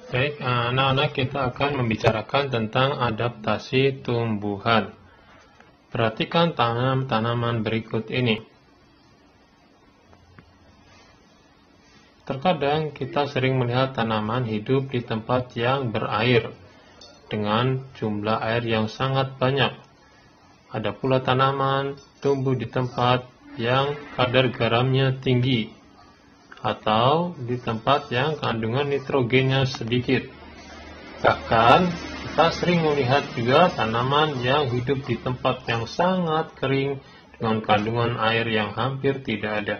Baik, anak-anak, kita akan membicarakan tentang adaptasi tumbuhan. Perhatikan tanaman berikut ini. Terkadang kita sering melihat tanaman hidup di tempat yang berair, dengan jumlah air yang sangat banyak. Ada pula tanaman tumbuh di tempat yang kadar garamnya tinggi, atau di tempat yang kandungan nitrogennya sedikit. Bahkan, kita sering melihat juga tanaman yang hidup di tempat yang sangat kering dengan kandungan air yang hampir tidak ada.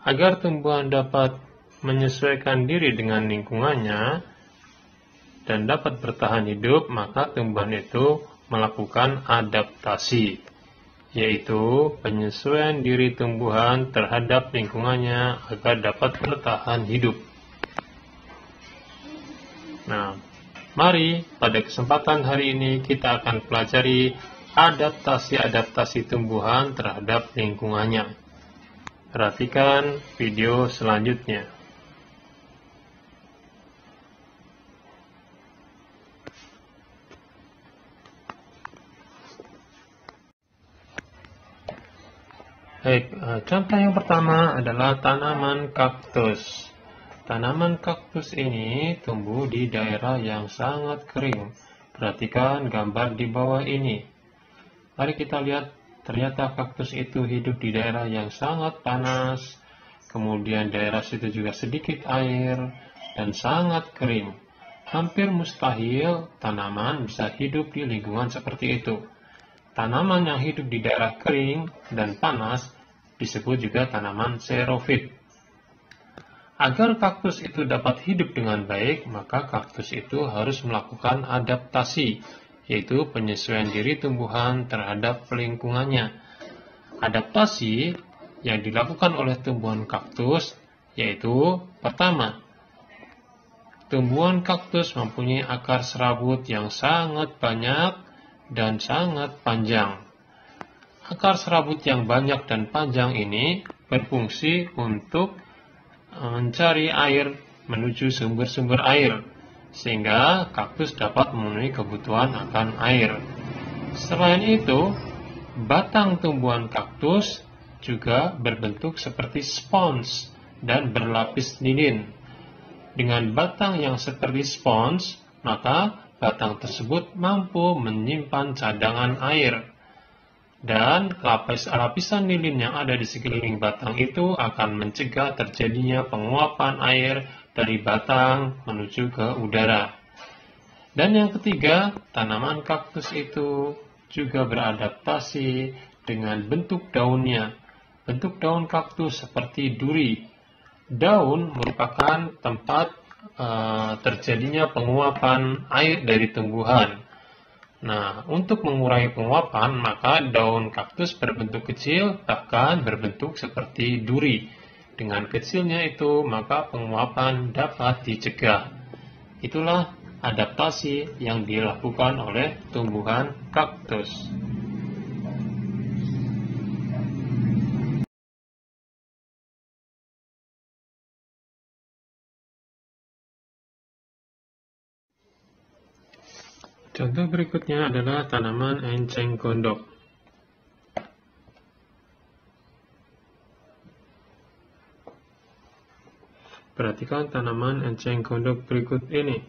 Agar tumbuhan dapat menyesuaikan diri dengan lingkungannya dan dapat bertahan hidup, maka tumbuhan itu melakukan adaptasi, yaitu penyesuaian diri tumbuhan terhadap lingkungannya agar dapat bertahan hidup. Nah, mari pada kesempatan hari ini kita akan pelajari adaptasi tumbuhan terhadap lingkungannya. Perhatikan video selanjutnya. Baik, contoh yang pertama adalah tanaman kaktus. Tanaman kaktus ini tumbuh di daerah yang sangat kering. Perhatikan gambar di bawah ini. Mari kita lihat, ternyata kaktus itu hidup di daerah yang sangat panas, kemudian daerah situ juga sedikit air, dan sangat kering. Hampir mustahil tanaman bisa hidup di lingkungan seperti itu. Tanaman yang hidup di daerah kering dan panas disebut juga tanaman xerofit. Agar kaktus itu dapat hidup dengan baik, maka kaktus itu harus melakukan adaptasi, yaitu penyesuaian diri tumbuhan terhadap lingkungannya. Adaptasi yang dilakukan oleh tumbuhan kaktus yaitu pertama, tumbuhan kaktus mempunyai akar serabut yang sangat banyak dan sangat panjang. Akar serabut yang banyak dan panjang ini berfungsi untuk mencari air menuju sumber-sumber air, sehingga kaktus dapat memenuhi kebutuhan akan air. Selain itu, batang tumbuhan kaktus juga berbentuk seperti spons dan berlapis lilin. Dengan batang yang seperti spons, maka batang tersebut mampu menyimpan cadangan air. Dan lapisan lilin yang ada di sekeliling batang itu akan mencegah terjadinya penguapan air dari batang menuju ke udara. Dan yang ketiga, tanaman kaktus itu juga beradaptasi dengan bentuk daunnya. Bentuk daun kaktus seperti duri. Daun merupakan tempat terjadinya penguapan air dari tumbuhan. Nah, untuk mengurangi penguapan, maka daun kaktus berbentuk kecil, bahkan berbentuk seperti duri. Dengan kecilnya itu, maka penguapan dapat dicegah. Itulah adaptasi yang dilakukan oleh tumbuhan kaktus. Contoh berikutnya adalah tanaman enceng gondok. Perhatikan tanaman enceng gondok berikut ini.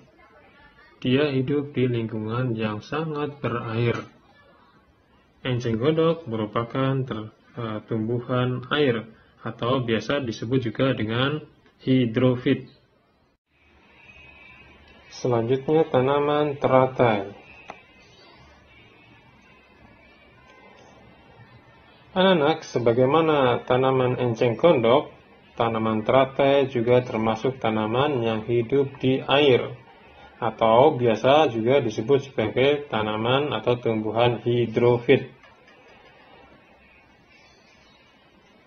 Dia hidup di lingkungan yang sangat berair. Enceng gondok merupakan tumbuhan air, atau biasa disebut juga dengan hidrofit. Selanjutnya tanaman teratai. Anak-anak, sebagaimana tanaman enceng gondok, tanaman teratai juga termasuk tanaman yang hidup di air, atau biasa juga disebut sebagai tanaman atau tumbuhan hidrofit.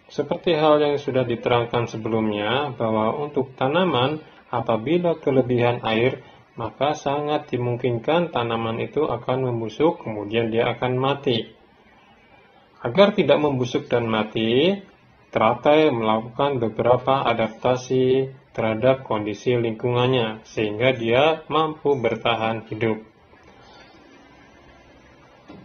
Seperti hal yang sudah diterangkan sebelumnya, bahwa untuk tanaman apabila kelebihan air, maka sangat dimungkinkan tanaman itu akan membusuk, kemudian dia akan mati. Agar tidak membusuk dan mati, teratai melakukan beberapa adaptasi terhadap kondisi lingkungannya, sehingga dia mampu bertahan hidup.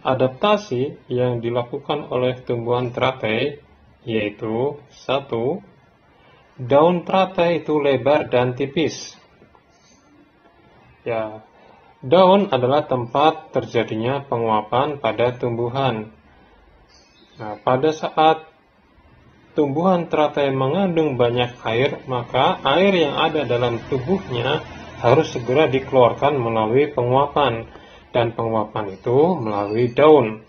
Adaptasi yang dilakukan oleh tumbuhan teratai yaitu 1. Daun teratai itu lebar dan tipis. Ya, daun adalah tempat terjadinya penguapan pada tumbuhan. Nah, pada saat tumbuhan teratai mengandung banyak air, maka air yang ada dalam tubuhnya harus segera dikeluarkan melalui penguapan, dan penguapan itu melalui daun.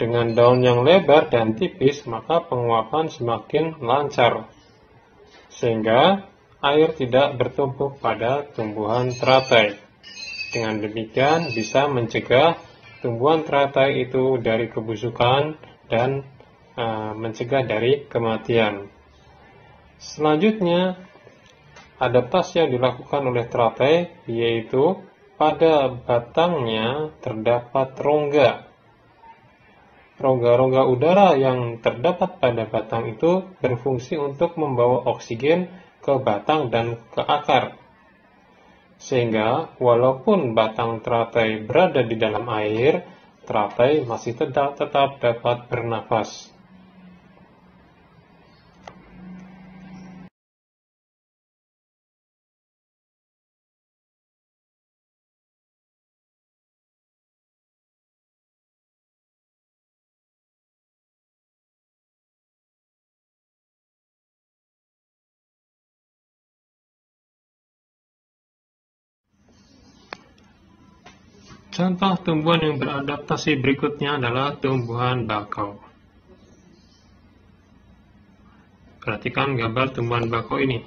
Dengan daun yang lebar dan tipis, maka penguapan semakin lancar, sehingga air tidak bertumpuk pada tumbuhan teratai. Dengan demikian bisa mencegah tumbuhan teratai itu dari kebusukan dan mencegah dari kematian. Selanjutnya, adaptasi yang dilakukan oleh teratai yaitu pada batangnya terdapat rongga. Rongga-rongga udara yang terdapat pada batang itu berfungsi untuk membawa oksigen ke batang dan ke akar. Sehingga walaupun batang teratai berada di dalam air, teratai masih tetap dapat bernafas. Contoh tumbuhan yang beradaptasi berikutnya adalah tumbuhan bakau. Perhatikan gambar tumbuhan bakau ini.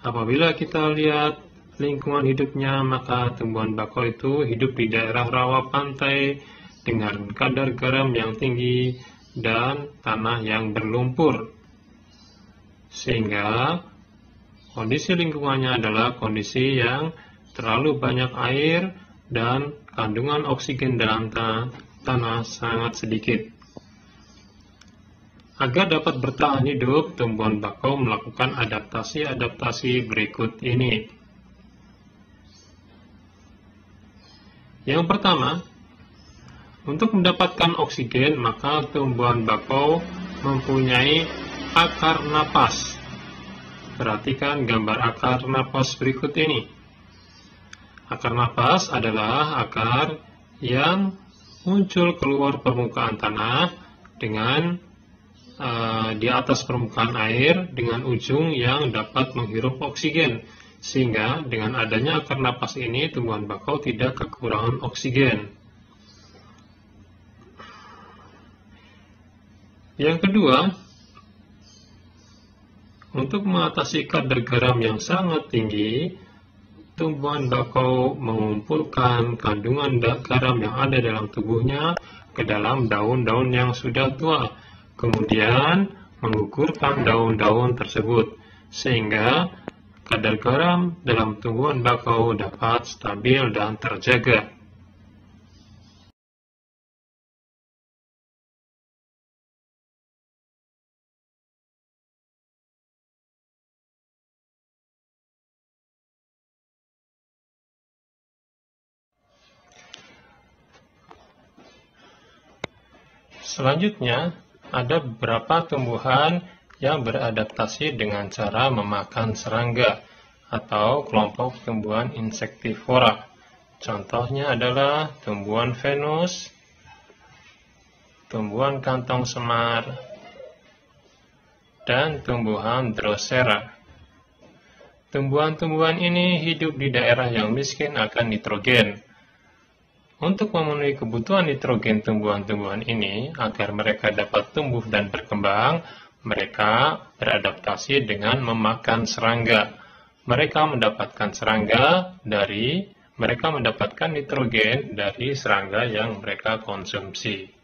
Apabila kita lihat lingkungan hidupnya, maka tumbuhan bakau itu hidup di daerah rawa pantai dengan kadar garam yang tinggi dan tanah yang berlumpur. Sehingga kondisi lingkungannya adalah kondisi yang terlalu banyak air dan kandungan oksigen dalam tanah sangat sedikit. Agar dapat bertahan hidup, tumbuhan bakau melakukan adaptasi-adaptasi berikut ini. Yang pertama, untuk mendapatkan oksigen, maka tumbuhan bakau mempunyai akar napas. Perhatikan gambar akar napas berikut ini. Akar napas adalah akar yang muncul keluar permukaan tanah dengan di atas permukaan air dengan ujung yang dapat menghirup oksigen, sehingga dengan adanya akar napas ini tumbuhan bakau tidak kekurangan oksigen. Yang kedua, untuk mengatasi kadar garam yang sangat tinggi, tumbuhan bakau mengumpulkan kandungan garam yang ada dalam tubuhnya ke dalam daun-daun yang sudah tua, kemudian mengukurkan daun-daun tersebut, sehingga kadar garam dalam tumbuhan bakau dapat stabil dan terjaga. Selanjutnya, ada beberapa tumbuhan yang beradaptasi dengan cara memakan serangga atau kelompok tumbuhan insektivora. Contohnya adalah tumbuhan Venus, tumbuhan kantong semar, dan tumbuhan Drosera. Tumbuhan-tumbuhan ini hidup di daerah yang miskin akan nitrogen. Untuk memenuhi kebutuhan nitrogen tumbuhan-tumbuhan ini, agar mereka dapat tumbuh dan berkembang, mereka beradaptasi dengan memakan serangga. Mereka mendapatkan nitrogen dari serangga yang mereka konsumsi.